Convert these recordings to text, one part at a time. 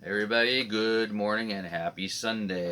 Everybody, good morning and happy Sunday.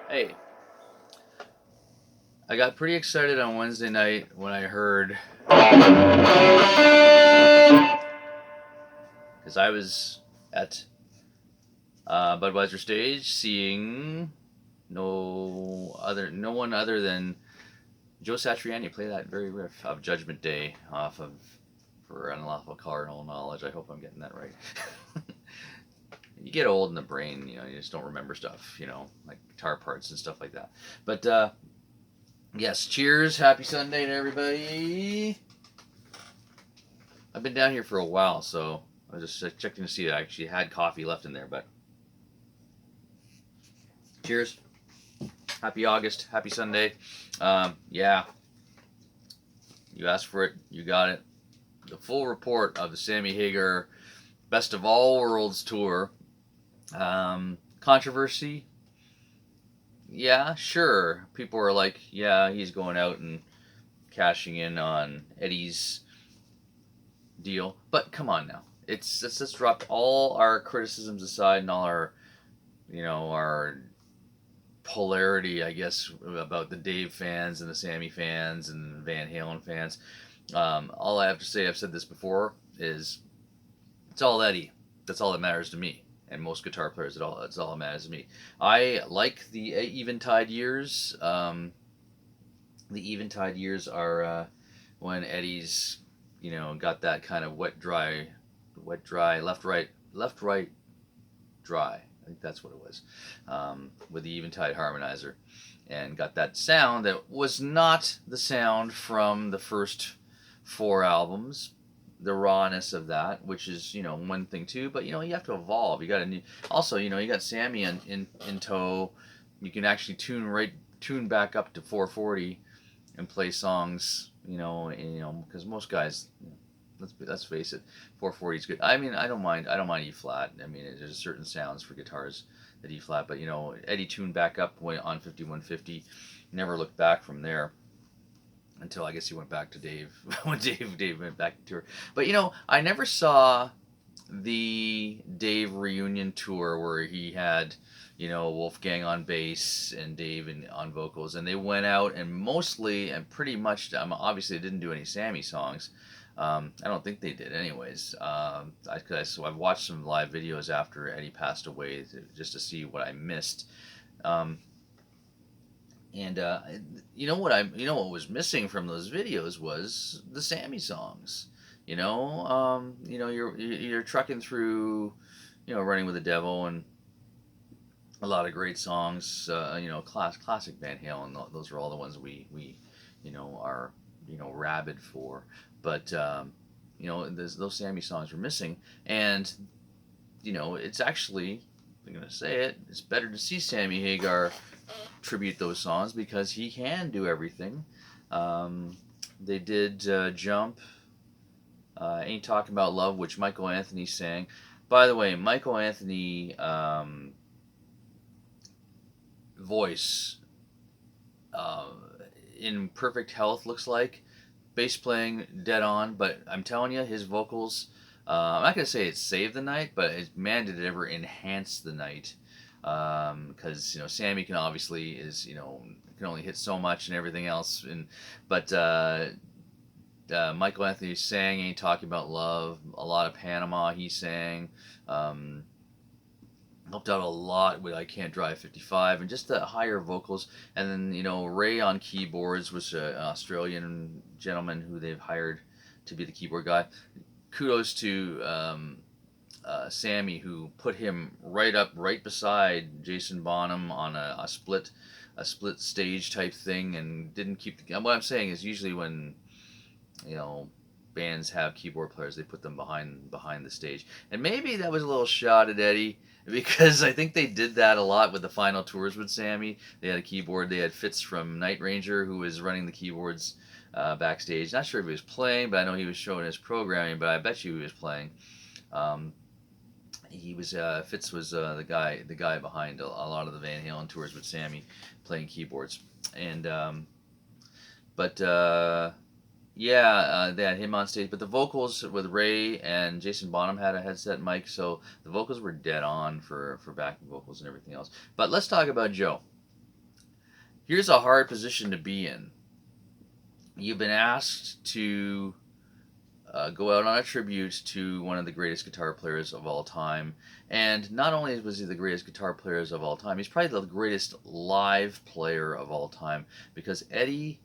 Hey, I got pretty excited on Wednesday night when I heard, because I was at Budweiser stage seeing no one other than Joe Satriani play that very riff of Judgment Day off of For Unlawful Carnal Knowledge. I hope I'm getting that right. You get old in the brain, you just don't remember stuff, like guitar parts and stuff like that. But yes, cheers, happy Sunday to everybody. I've been down here for a while, so I was just checking to see if I actually had coffee left in there. But cheers, happy August, happy Sunday. Yeah, you asked for it, you got it. The full report of the Sammy Hagar Best of All Worlds tour. Controversy. Yeah, sure. People are like, yeah, he's going out and cashing in on Eddie's deal. But come on now. Let's drop all our criticisms aside and all our polarity, I guess, about the Dave fans and the Sammy fans and Van Halen fans. All I have to say, I've said this before, is it's all Eddie. That's all that matters to me. And most guitar players, that's all that matters to me. I like the Eventide years. The Eventide years are when Eddie's, got that kind of wet, dry, left, right, dry. I think that's what it was, with the Eventide harmonizer, and got that sound that was not the sound from the first 4 albums. The rawness of that, which is one thing too, but you have to evolve. You got to also you got Sammy in tow. You can actually tune back up to 440 and play songs. Because most guys, let's face it, 440 is good. I mean, I don't mind E flat. I mean, there's certain sounds for guitars that E flat, but Eddie tuned back up on 5150. Never looked back from there. Until I guess he went back to Dave when Dave went back to tour. But I never saw the Dave reunion tour where he had Wolfgang on bass and Dave on vocals, and they went out and mostly and pretty much obviously didn't do any Sammy songs. I don't think they did, anyways. So I've watched some live videos after Eddie passed away just to see what I missed. And what was missing from those videos was the Sammy songs. You're trucking through, Running with the Devil and a lot of great songs. Classic Van Halen. Those are all the ones we are rabid for. But those Sammy songs were missing, and it's actually, I'm gonna say it, it's better to see Sammy Hagar tribute those songs because he can do everything. They did Jump, Ain't Talking About Love, which Michael Anthony sang. By the way, Michael Anthony voice in perfect health, looks like. Bass playing dead on, but I'm telling you, his vocals, I'm not going to say it saved the night, but man, did it ever enhance the night. Because Sammy can only hit so much and everything else, but Michael Anthony sang Ain't Talking About Love, a lot of Panama he sang, helped out a lot with I Can't Drive 55, and just the higher vocals. And then Ray on keyboards was an Australian gentleman who they've hired to be the keyboard guy. Kudos to Sammy, who put him right beside Jason Bonham on a split stage type thing, and didn't keep the. What I'm saying is, usually when bands have keyboard players, they put them behind the stage. And maybe that was a little shot at Eddie because I think they did that a lot with the final tours with Sammy. They had a keyboard. They had Fitz from Night Ranger who was running the keyboards backstage. Not sure if he was playing, but I know he was showing his programming. But I bet you he was playing. Um, he was Fitz was the guy behind a lot of the Van Halen tours with Sammy, playing keyboards. And but yeah, they had him on stage, but the vocals with Ray and Jason Bonham had a headset mic, so the vocals were dead on for backing vocals and everything else. But let's talk about Joe. Here's a hard position to be in. You've been asked to go out on a tribute to one of the greatest guitar players of all time. And not only was he the greatest guitar players of all time, he's probably the greatest live player of all time because Eddie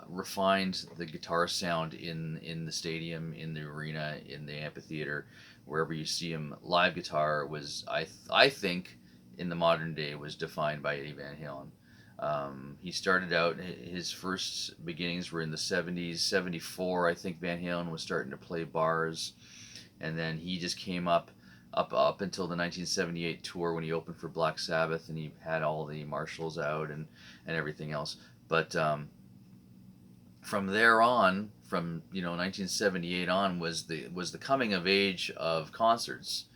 refined the guitar sound in the stadium, in the arena, in the amphitheater, wherever you see him. Live guitar was, I think, in the modern day, was defined by Eddie Van Halen. He started out, his first beginnings were in the 70s. 74, I think Van Halen was starting to play bars. And then he just came up until the 1978 tour when he opened for Black Sabbath and he had all the Marshalls out and everything else. But from there on, from 1978 on, was the coming of age of concerts.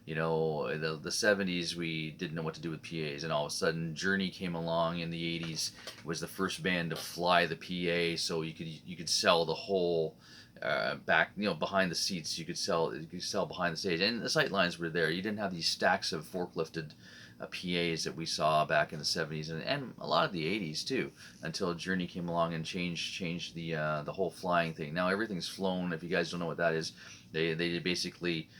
The 70s, we didn't know what to do with PAs, and all of a sudden Journey came along in the 80s, was the first band to fly the PA, so you could sell the whole back, behind the seats. You could sell behind the stage, and the sight lines were there. You didn't have these stacks of forklifted PAs that we saw back in the 70s and a lot of the 80s too, until Journey came along and changed the whole flying thing. Now everything's flown. If you guys don't know what that is, they basically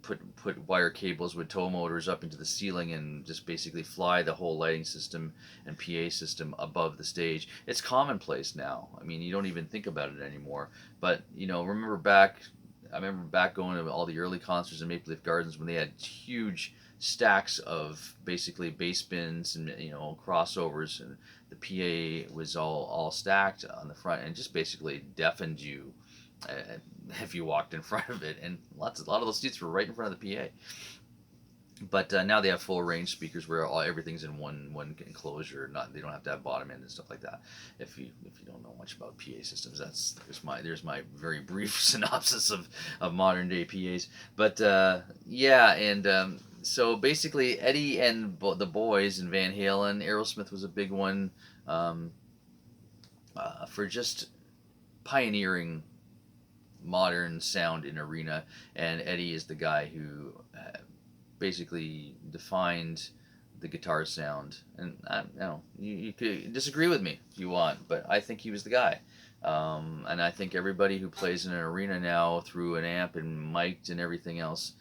put wire cables with tow motors up into the ceiling and just basically fly the whole lighting system and PA system above the stage. It's commonplace now. I mean, you don't even think about it anymore. But I remember back going to all the early concerts in Maple Leaf Gardens when they had huge stacks of basically bass bins and crossovers, and the PA was all stacked on the front and just basically deafened you if you walked in front of it, and a lot of those seats were right in front of the PA. But now they have full range speakers where everything's in one enclosure. They don't have to have bottom end and stuff like that. If you don't know much about PA systems, there's my very brief synopsis of modern day PAs. But yeah, and so basically Eddie and the boys and Van Halen, Aerosmith was a big one for just pioneering modern sound in arena, and Eddie is the guy who basically defined the guitar sound. And you could disagree with me if you want, but I think he was the guy. And I think everybody who plays in an arena now through an amp and mic'd and everything else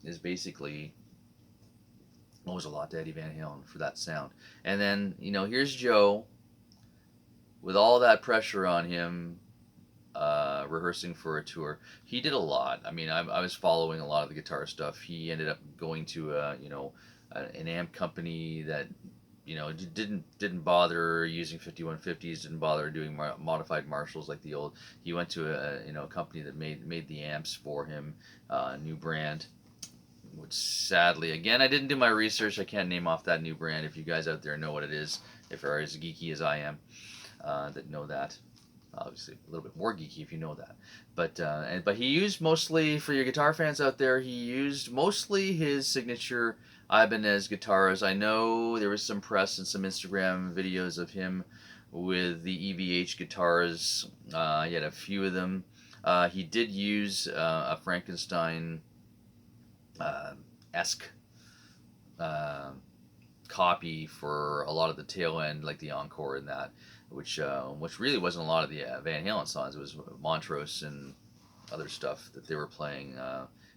is basically owes a lot to Eddie Van Halen for that sound. And then here's Joe with all that pressure on him, rehearsing for a tour. He did a lot. I mean, I was following a lot of the guitar stuff. He ended up going to an amp company that didn't bother using 5150s, didn't bother doing modified Marshalls like the old. He went to a company that made the amps for him, a new brand. Which sadly, again, I didn't do my research. I can't name off that new brand. If you guys out there know what it is, if you're as geeky as I am, that know that. Obviously, a little bit more geeky if you know that. But he used mostly, for your guitar fans out there, he used mostly his signature Ibanez guitars. I know there was some press and some Instagram videos of him with the EVH guitars. He had a few of them. He did use a Frankenstein esque copy for a lot of the tail end, like the encore and that, which really wasn't a lot of the Van Halen songs. It was Montrose and other stuff that they were playing,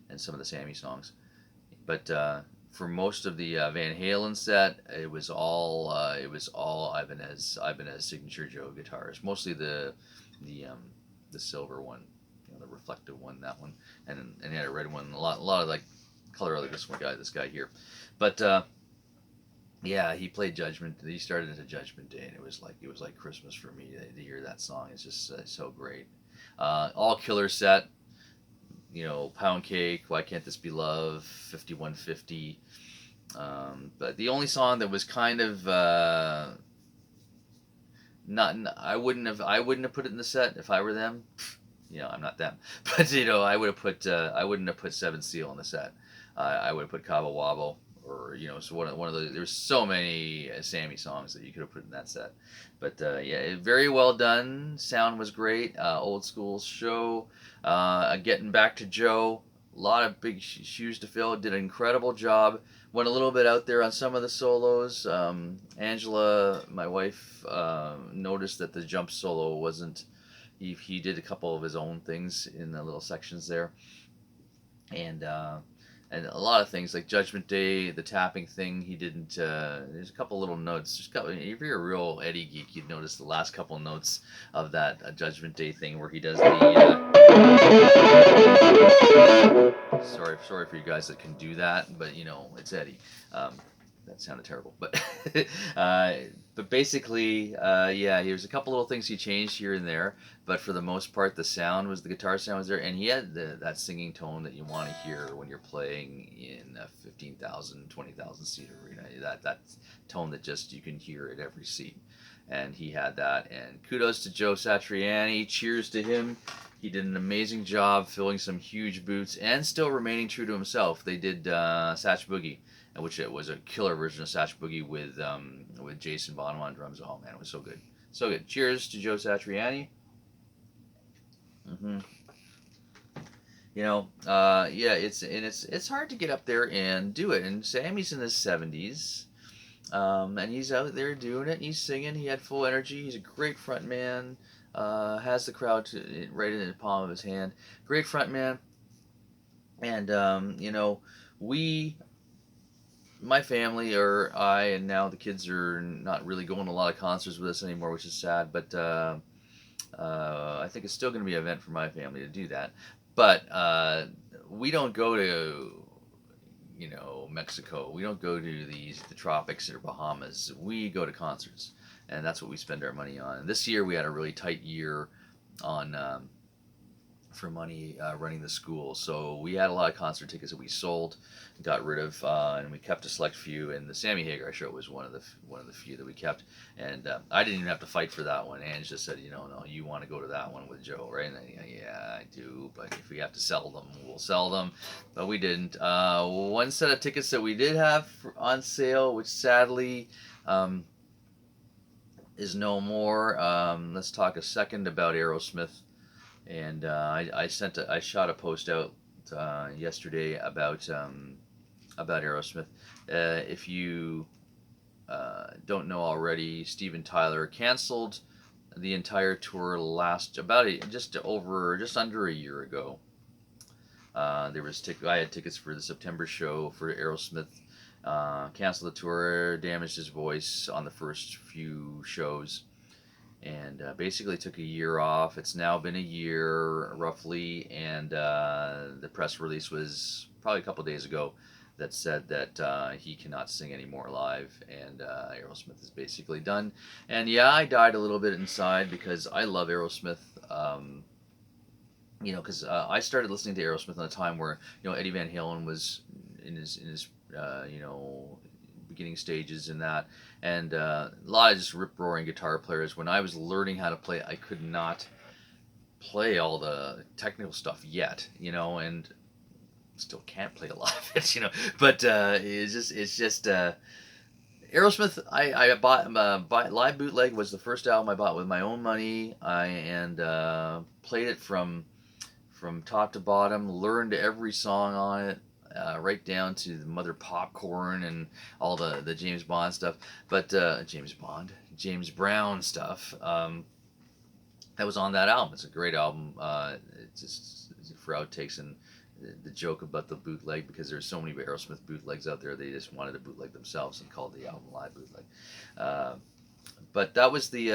and some of the Sammy songs. But for most of the Van Halen set, it was all Ibanez signature Joe guitars. Mostly the silver one, the reflective one, that one, and he had a red one. A lot of like color like this guy here. But yeah, he played Judgment. He started into Judgment Day, and it was like Christmas for me to hear that song. It's just so great. All killer set. Pound Cake, Why Can't This Be Love, 5150. But the only song that was kind of not I wouldn't have put it in the set if I were them. I'm not them, but I wouldn't have put Seven Seal in the set. I would have put Cabo Wabo, or so one of those. There's so many Sammy songs that you could have put in that set, but yeah, very well done. Sound was great. Old school show. Getting back to Joe, a lot of big shoes to fill. Did an incredible job. Went a little bit out there on some of the solos. Angela, my wife, noticed that the jump solo wasn't. He did a couple of his own things in the little sections there, and a lot of things like Judgment Day, the tapping thing. He didn't. There's a couple little notes. If you're a real Eddie geek, you'd notice the last couple notes of that Judgment Day thing where he does the. Sorry for you guys that can do that, but it's Eddie. That sounded terrible, but uh, but basically, yeah, there's a couple little things he changed here and there, but for the most part, the guitar sound was there, and he had that singing tone that you want to hear when you're playing in a 15,000, 20,000 seat arena. That tone that just you can hear at every seat, and he had that. And kudos to Joe Satriani. Cheers to him. He did an amazing job filling some huge boots and still remaining true to himself. They did Satch Boogie, which it was a killer version of Satch Boogie with Jason Bonham on drums. Oh man, it was so good, so good. Cheers to Joe Satriani. hmm yeah, it's hard to get up there and do it. And Sammy's in his 70s, and he's out there doing it. And he's singing. He had full energy. He's a great front man. Has the crowd right in the palm of his hand. Great front man. And we, my family, or I, and now the kids are not really going to a lot of concerts with us anymore, which is sad. But I think it's still going to be an event for my family to do that. But we don't go to Mexico. We don't go to the tropics or Bahamas. We go to concerts, and that's what we spend our money on. And this year we had a really tight year on for money running the school, so we had a lot of concert tickets that we sold, got rid of, and we kept a select few. And the Sammy Hagar show was one of the few that we kept. And I didn't even have to fight for that one. Ange just said, no, you want to go to that one with Joe, right? And yeah, I do. But if we have to sell them, we'll sell them. But we didn't. One set of tickets that we did have on sale, which sadly is no more. Let's talk a second about Aerosmith. And I shot a post out yesterday about Aerosmith. If you don't know already, Steven Tyler canceled the entire tour just under a year ago. I had tickets for the September show for Aerosmith. Canceled the tour, damaged his voice on the first few shows, and basically took a year off. It's now been a year roughly, and the press release was probably a couple days ago that said that he cannot sing anymore live, and Aerosmith is basically done. And yeah, I died a little bit inside because I love Aerosmith. Because I started listening to Aerosmith at a time where Eddie Van Halen was in his beginning stages in that, and a lot of just rip roaring guitar players. When I was learning how to play, I could not play all the technical stuff yet, and still can't play a lot of it, But it's just Aerosmith. I bought Live Bootleg was the first album I bought with my own money. And played it from top to bottom. Learned every song on it. Right down to the Mother Popcorn and all the James Bond stuff, but James Brown stuff, that was on that album. It's a great album. It's just for outtakes, and the joke about the bootleg, because there's so many Aerosmith bootlegs out there, they just wanted to bootleg themselves and called the album Live Bootleg. But that was the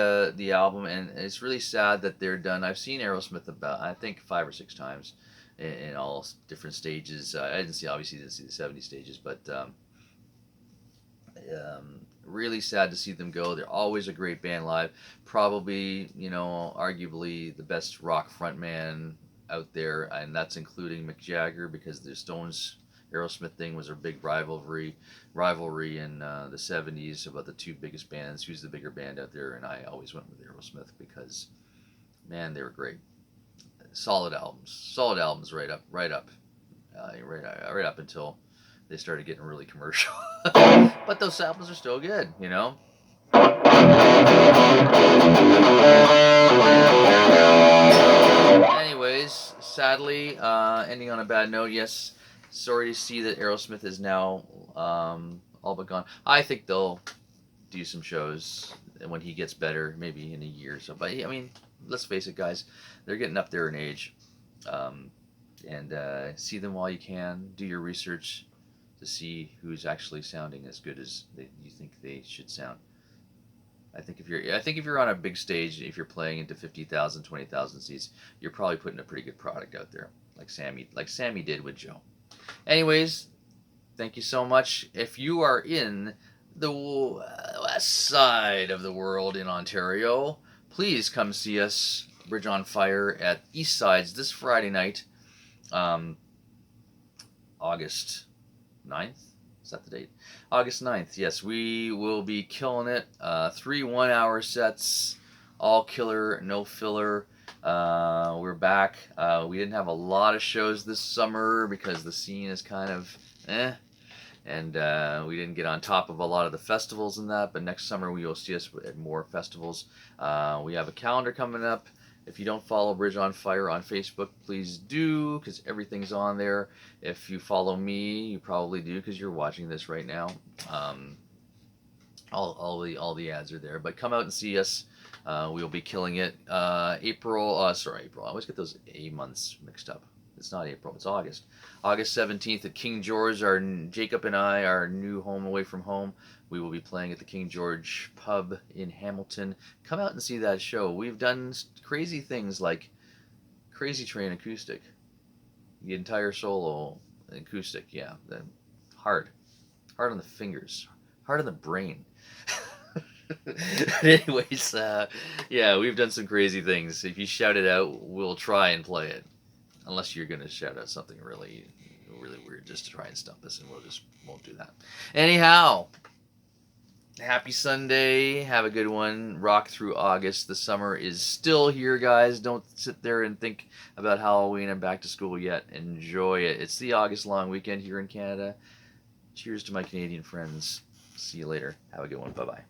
album, and it's really sad that they're done. I've seen Aerosmith about, I think, 5 or 6 times. In all different stages. I didn't see the 70 stages, but really sad to see them go. They're always a great band live. Probably, arguably the best rock frontman out there, and that's including Mick Jagger, because the Stones Aerosmith thing was a big rivalry in the 70s about the two biggest bands, who's the bigger band out there, and I always went with Aerosmith because, man, they were great. Solid albums, right up until they started getting really commercial. But those albums are still good. Anyways, sadly, ending on a bad note. Yes, sorry to see that Aerosmith is now all but gone. I think they'll do some shows when he gets better, maybe in a year or so. But I mean, let's face it, guys, they're getting up there in age. And see them while you can. Do your research to see who's actually sounding as good as you think they should sound. I think if you're on a big stage, if you're playing into 50,000, 20,000 seats, you're probably putting a pretty good product out there, like Sammy did with Joe. Anyways, thank you so much. If you are in the west side of the world in Ontario, please come see us, Bridge on Fire, at East Sides this Friday night, August 9th. Is that the date? August 9th. Yes, we will be killing it. 3 1-hour sets, all killer, no filler. We're back. We didn't have a lot of shows this summer because the scene is kind of and we didn't get on top of a lot of the festivals and that, but next summer we will see us at more festivals. We have a calendar coming up. If you don't follow Bridge on Fire on Facebook, please do, because everything's on there. If you follow me, you probably do, because you're watching this right now. All the ads are there. But come out and see us. We'll be killing it. April. I always get those A months mixed up. It's not April. It's August. August 17th at King George. Jacob and I, our new home away from home. We will be playing at the King George pub in Hamilton. Come out and see that show. We've done crazy things like Crazy Train acoustic, the entire solo acoustic. Yeah, hard on the fingers, hard on the brain. Anyways, yeah, we've done some crazy things. If you shout it out, we'll try and play it. Unless you're gonna shout out something really weird just to try and stump us, and won't do that. Anyhow. Happy Sunday. Have a good one. Rock through August. The summer is still here, guys. Don't sit there and think about Halloween and back to school yet. Enjoy it. It's the August long weekend here in Canada. Cheers to my Canadian friends. See you later. Have a good one. Bye-bye.